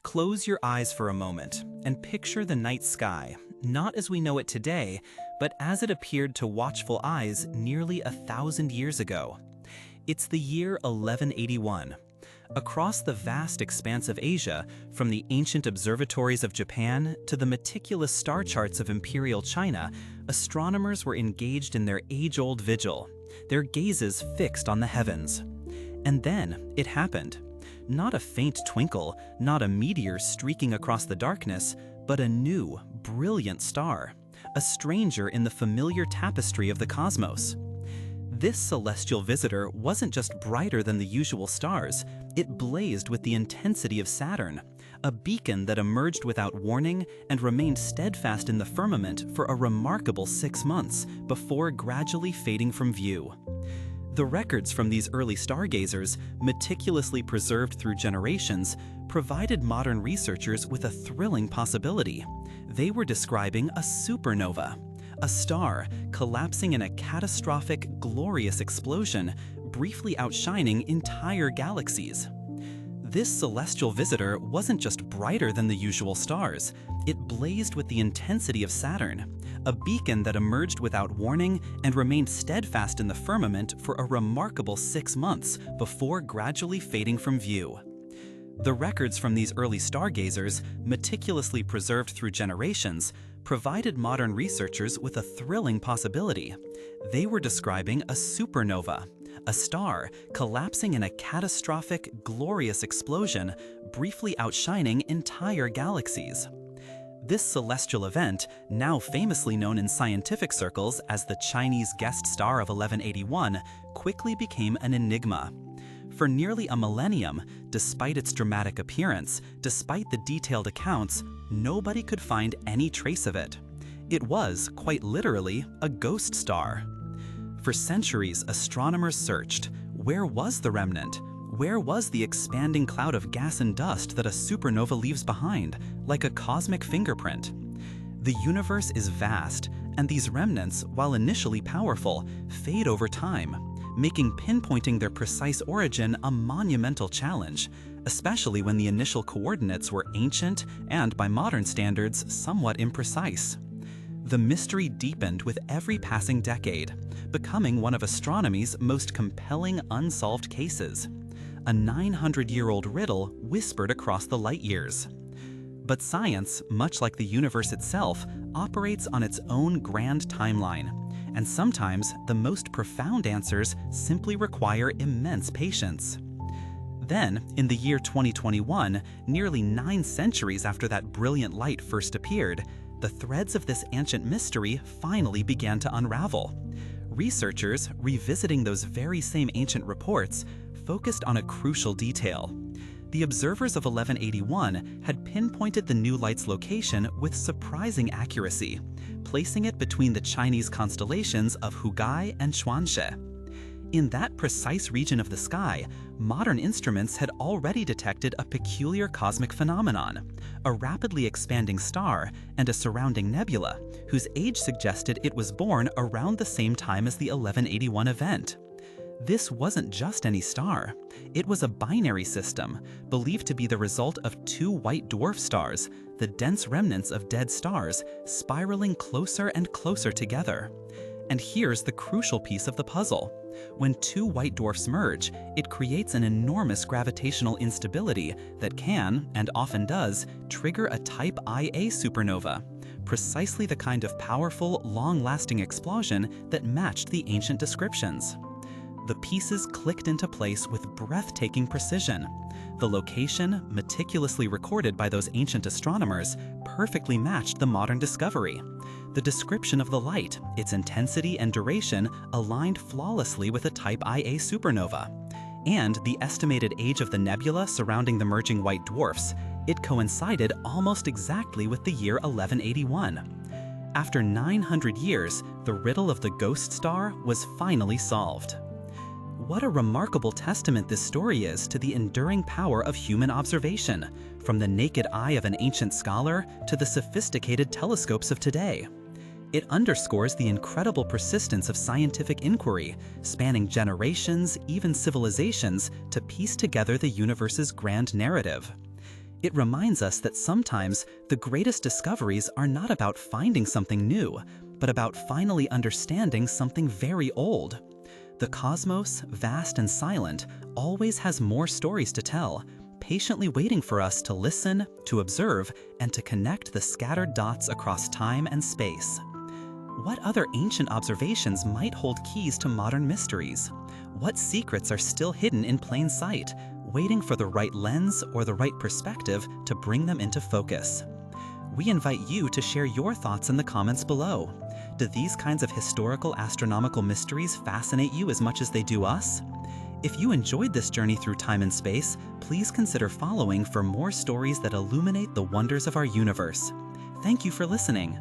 Close your eyes for a moment and picture the night sky, not as we know it today, but as it appeared to watchful eyes nearly 1,000 years ago. It's the year 1181. Across the vast expanse of Asia, from the ancient observatories of Japan to the meticulous star charts of imperial China, astronomers were engaged in their age-old vigil, their gazes fixed on the heavens. And then it happened. Not a faint twinkle, not a meteor streaking across the darkness, but a new, brilliant star, a stranger in the familiar tapestry of the cosmos. This celestial visitor wasn't just brighter than the usual stars, it blazed with the intensity of Saturn, a beacon that emerged without warning and remained steadfast in the firmament for a remarkable 6 months before gradually fading from view. The records from these early stargazers, meticulously preserved through generations, provided modern researchers with a thrilling possibility. They were describing a supernova, a star collapsing in a catastrophic, glorious explosion, briefly outshining entire galaxies. This celestial visitor wasn't just brighter than the usual stars, it blazed with the intensity of Saturn, a beacon that emerged without warning and remained steadfast in the firmament for a remarkable 6 months before gradually fading from view. The records from these early stargazers, meticulously preserved through generations, provided modern researchers with a thrilling possibility. They were describing a supernova, a star collapsing in a catastrophic, glorious explosion, briefly outshining entire galaxies. This celestial event, now famously known in scientific circles as the Chinese guest star of 1181, quickly became an enigma. For nearly a millennium, despite its dramatic appearance, despite the detailed accounts, nobody could find any trace of it. It was, quite literally, a ghost star. For centuries, astronomers searched. Where was the remnant? Where was the expanding cloud of gas and dust that a supernova leaves behind, like a cosmic fingerprint? The universe is vast, and these remnants, while initially powerful, fade over time, making pinpointing their precise origin a monumental challenge, especially when the initial coordinates were ancient and, by modern standards, somewhat imprecise. The mystery deepened with every passing decade, becoming one of astronomy's most compelling unsolved cases. A 900-year-old riddle whispered across the light years. But science, much like the universe itself, operates on its own grand timeline, and sometimes the most profound answers simply require immense patience. Then, in the year 2021, nearly 9 centuries after that brilliant light first appeared, the threads of this ancient mystery finally began to unravel. Researchers, revisiting those very same ancient reports, focused on a crucial detail. The observers of 1181 had pinpointed the new light's location with surprising accuracy, placing it between the Chinese constellations of Hugai and Xuanxe. In that precise region of the sky, modern instruments had already detected a peculiar cosmic phenomenon, a rapidly expanding star and a surrounding nebula, whose age suggested it was born around the same time as the 1181 event. This wasn't just any star. It was a binary system, believed to be the result of 2 white dwarf stars, the dense remnants of dead stars, spiraling closer and closer together. And here's the crucial piece of the puzzle. When 2 white dwarfs merge, it creates an enormous gravitational instability that can, and often does, trigger a type Ia supernova, precisely the kind of powerful, long-lasting explosion that matched the ancient descriptions. The pieces clicked into place with breathtaking precision. The location, meticulously recorded by those ancient astronomers, perfectly matched the modern discovery. The description of the light, its intensity and duration, aligned flawlessly with a type Ia supernova. And the estimated age of the nebula surrounding the merging white dwarfs, it coincided almost exactly with the year 1181. After 900 years, the riddle of the ghost star was finally solved. What a remarkable testament this story is to the enduring power of human observation, from the naked eye of an ancient scholar to the sophisticated telescopes of today. It underscores the incredible persistence of scientific inquiry, spanning generations, even civilizations, to piece together the universe's grand narrative. It reminds us that sometimes the greatest discoveries are not about finding something new, but about finally understanding something very old. The cosmos, vast and silent, always has more stories to tell, patiently waiting for us to listen, to observe, and to connect the scattered dots across time and space. What other ancient observations might hold keys to modern mysteries? What secrets are still hidden in plain sight, waiting for the right lens or the right perspective to bring them into focus? We invite you to share your thoughts in the comments below. Do these kinds of historical astronomical mysteries fascinate you as much as they do us? If you enjoyed this journey through time and space, please consider following for more stories that illuminate the wonders of our universe. Thank you for listening.